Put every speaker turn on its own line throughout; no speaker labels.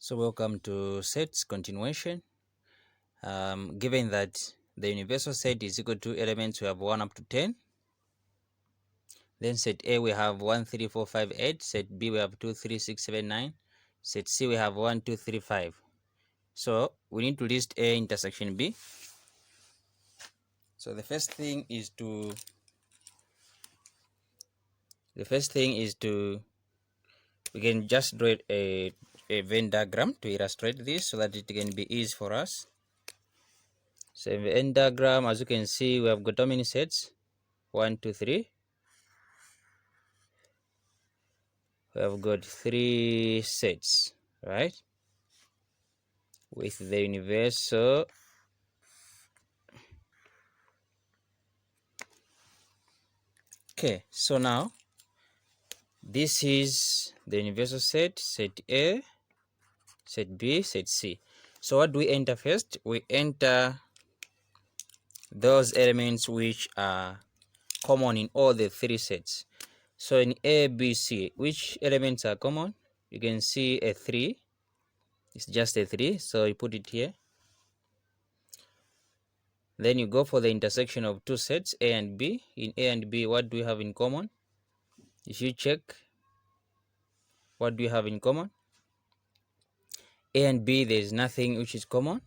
So welcome to sets continuation. Given that the universal set is equal to elements, we have 1 up to 10. Then set A we have 1, 3, 4, 5, 8. Set B we have 2, 3, 6, 7, 9. Set C we have 1, 2, 3, 5. So we need to list A intersection B. So the first thing is to we can just draw a Venn diagram to illustrate this so that it can be easy for us. So in the Venn diagram, as you can see, we have got how many sets? 1, 2, 3. We have got 3 sets, right? With the universal okay. So now this is the universal set, set A, set B, set C. So what do we enter first? We enter those elements which are common in all the 3 sets. So in A, B, C, which elements are common? You can see a 3. It's just a 3, so you put it here. Then you go for the intersection of 2 sets, A and B. In A and B, what do we have in common? If you check, what do you have in common? A and B, there is nothing which is common.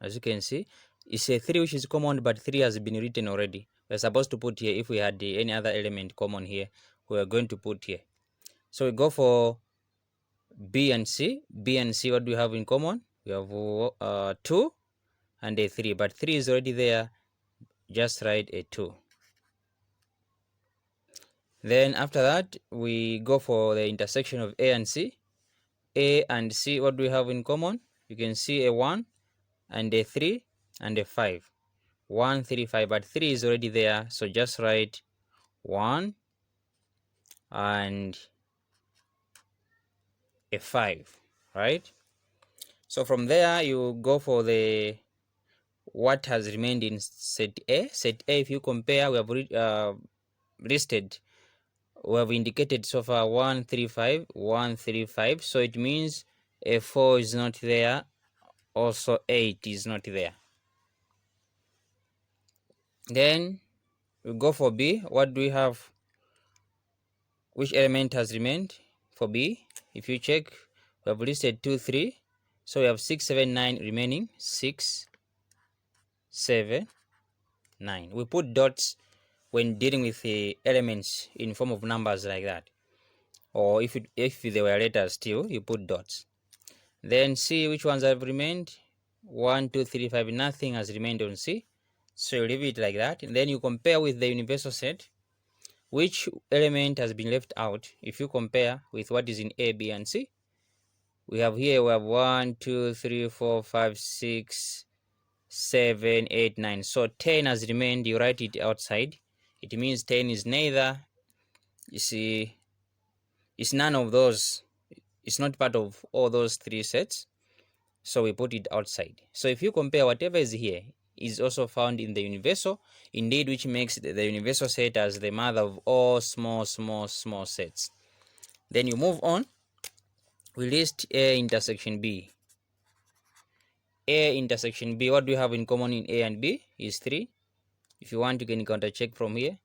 As you can see, it's a 3 which is common, but 3 has been written already. We're supposed to put here, if we had any other element common here, we are going to put here. So we go for B and C. B and C, what do we have in common? We have 2 and a 3, but 3 is already there. Just write a 2. Then after that, we go for the intersection of A and C. A and C, what do we have in common? You can see a 1 and a 3 and a 5. 1, 3, 5, but 3 is already there, so just write 1 and a 5, right? So from there, you go for the what has remained in set A. Set A, if you compare, we have listed, we have indicated so far 1, 3, 5, 1, 3, 5. So it means a 4 is not there, also 8 is not there. Then we go for B. What do we have? Which element has remained for B? If you check, we have listed 2, 3. So we have 6, 7, 9 remaining. 6, 7, 9. We put dots when dealing with the elements in form of numbers like that. Or if they were letters still, you put dots. Then C, which ones have remained? 1, 2, 3, 5. Nothing has remained on C. So you leave it like that. And then you compare with the universal set. Which element has been left out? If you compare with what is in A, B, and C, we have 1, 2, 3, 4, 5, 6, 7, 8, 9. So 10 has remained. You write it outside. It means 10 is neither. You see, it's none of those. It's not part of all those 3 sets. So we put it outside. So if you compare, whatever is here is also found in the universal, indeed, which makes the universal set as the mother of all small sets. Then you move on. We list A intersection B. A intersection B, what do you have in common in A and B? Is 3. If you want, you can counter check from here.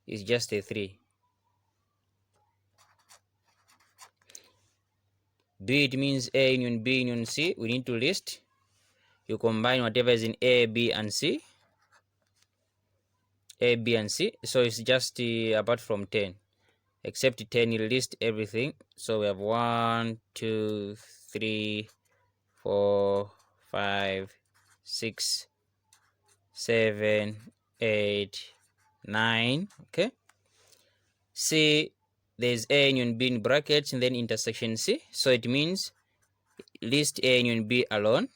It's just a 3. B, it means A union B union C. We need to list. You combine whatever is in A, B, and C. A, B, and C. So it's just apart from 10. Except 10, you list everything. So we have 1, 2, 3, 4, 5, 6, 7, 8, 9. Okay. C, there's A union B in brackets and then intersection C. So it means list A union B alone,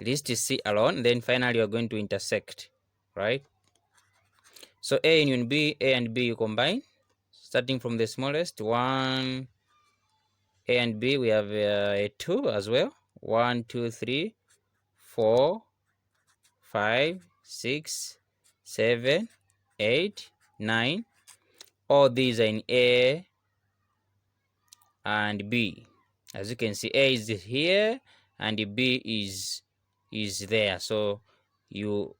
list C alone, then finally you're going to intersect, right? So A union B, A and B you combine, starting from the smallest. 1, A and B, we have a 2 as well. 1, 2, 3, 4, 5, 6, 7, 8, 9. All these are in A and B. As you can see, A is here and B is there. So you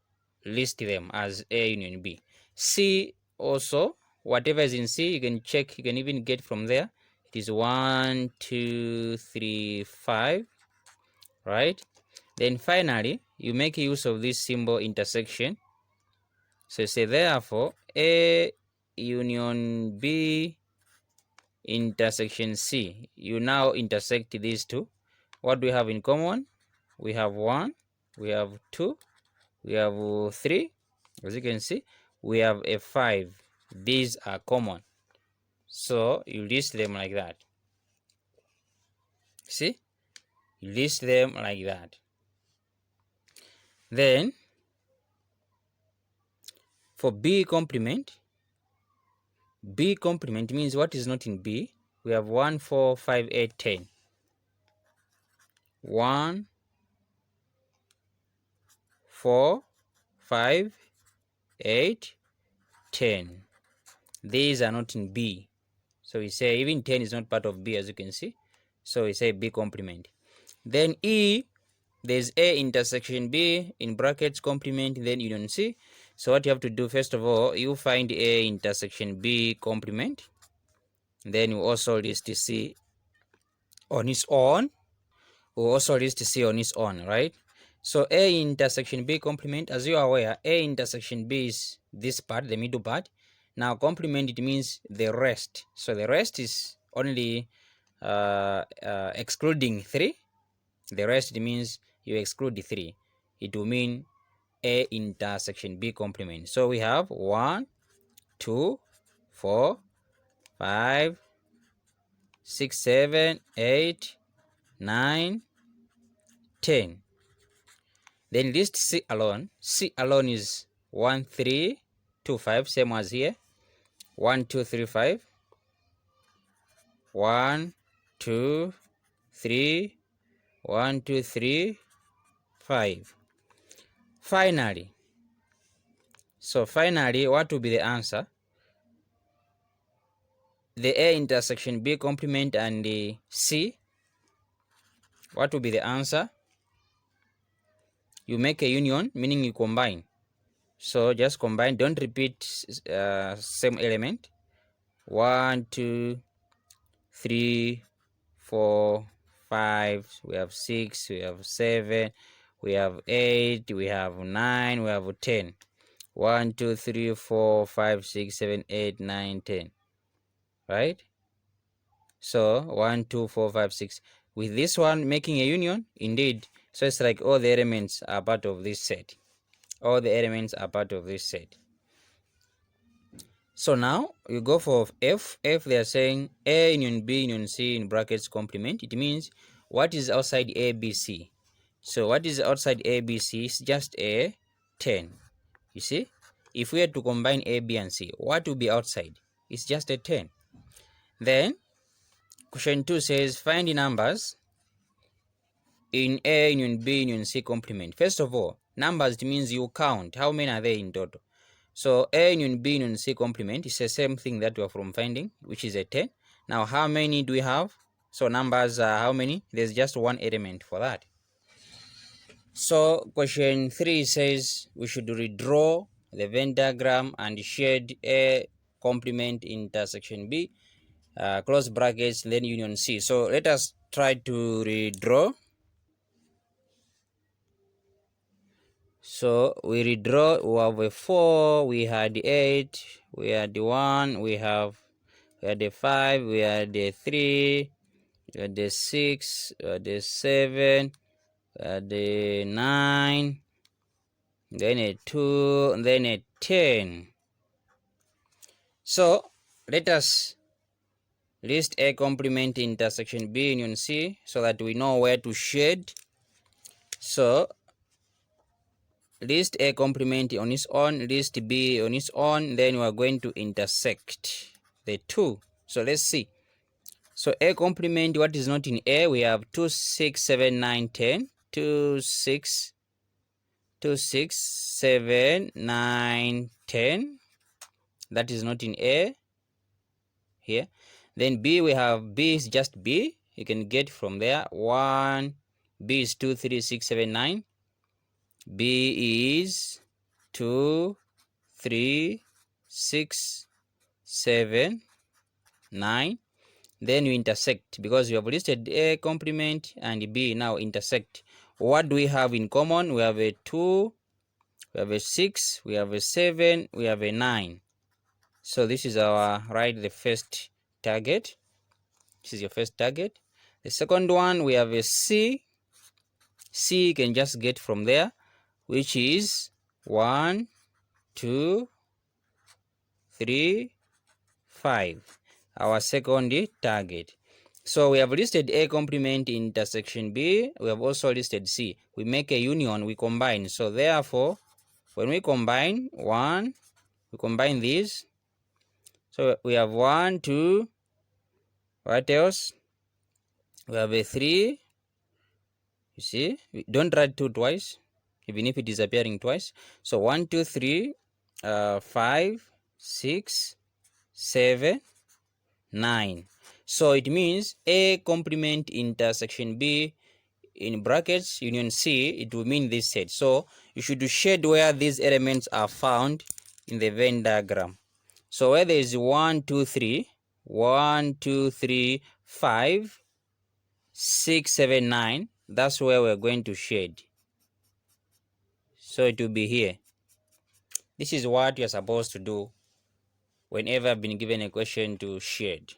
list them as A union B. C also, whatever is in C, you can check, you can even get from there. It is 1, 2, 3, 5, right? Then finally, you make use of this symbol intersection. So say therefore, A union B intersection C. You now intersect these two. What do we have in common? We have 1, we have 2, we have 3. As you can see, we have a 5. These are common. So you list them like that. See? You list them like that. Then for B complement means what is not in B. We have 1, 4, 5, 8, 10. 1, 4, 5, 8, 10. These are not in B. So we say even 10 is not part of B, as you can see. So we say B complement. Then E, there's A intersection B in brackets complement, then union C. So what you have to do, first of all, you find A intersection B complement. Then you also list C on its own. We also list C on its own, right? So A intersection B complement, as you are aware, A intersection B is this part, the middle part. Now complement, it means the rest. So the rest is only excluding 3. The rest, it means you exclude 3. It will mean A intersection B complement. So we have 1, 2, 4, 5, 6, 7, 8, 9, 10. Then list C alone. C alone is 1, 3, 2, 5, same as here. 1, 2, 3, 5. 1, 2, 3, 1, 2, 3, 5. Finally, what will be the answer? The A intersection B complement and the C, what will be the answer? You make a union, meaning you combine. So just combine, don't repeat same element. 1, 2, 3, 4, 5, we have 6, we have 7, we have 8, we have 9, we have 10. 1, 2, 3, 4, 5, 6, 7, 8, 9, 10. Right? So 1, 2, 4, 5, 6. With this one making a union, indeed. So it's like all the elements are part of this set. All the elements are part of this set. So now you go for F. F, they are saying A union B union C in brackets complement. It means what is outside A, B, C. So what is outside A, B, C is just a 10. You see? If we had to combine A, B, and C, what will be outside? It's just a 10. Then question 2 says find the numbers in A union B union C complement. First of all, numbers, it means you count. How many are there in total? So A union B union C complement is the same thing that we are from finding, which is a 10. Now how many do we have? So numbers are how many? There's just one element for that. So question 3 says we should redraw the Venn diagram and shade A complement intersection B, close brackets, then union C. So let us try to redraw. So we redraw, we have a 4, we had 8, we had 1, we had the 5, we had the 3, we had the 6, we had the 7, we had the 9, then a 2, and then a 10. So let us list A complement intersection B union C so that we know where to shade. So list A complement on its own, list B on its own, then we are going to intersect the two. So let's see. So A complement, what is not in A, we have 2, 6, 7, 9, 10. 2, 6, 2, 6, 7, 9, 10. That is not in A here. Then B, we have B is just B. you can get from there. 1, B is 2, 3, 6, 7, 9. B is 2, 3, 6, 7, 9. Then you intersect because you have listed A complement and B now intersect. What do we have in common? We have a 2, we have a 6, we have a 7, we have a 9. So this is our the first target. This is your first target. The second one, we have a C. C you can just get from there, which is 1, 2, 3, 5. Our second target. So we have listed A complement intersection B. We have also listed C. We make a union, we combine. So therefore, when we combine we combine these. So we have 1, 2, what else? We have a 3. You see, we don't write 2 twice, even if it is appearing twice. So 1, 2, 3, 5, 6, 7, 9. So it means A complement intersection B in brackets union C, it will mean this set. So you should shade where these elements are found in the Venn diagram. So where there is 1, 2, 3, 1, 2, 3, 5, 6, 7, 9, that's where we're going to shade. So it will be here. This is what you're supposed to do whenever I've been given a question to shade.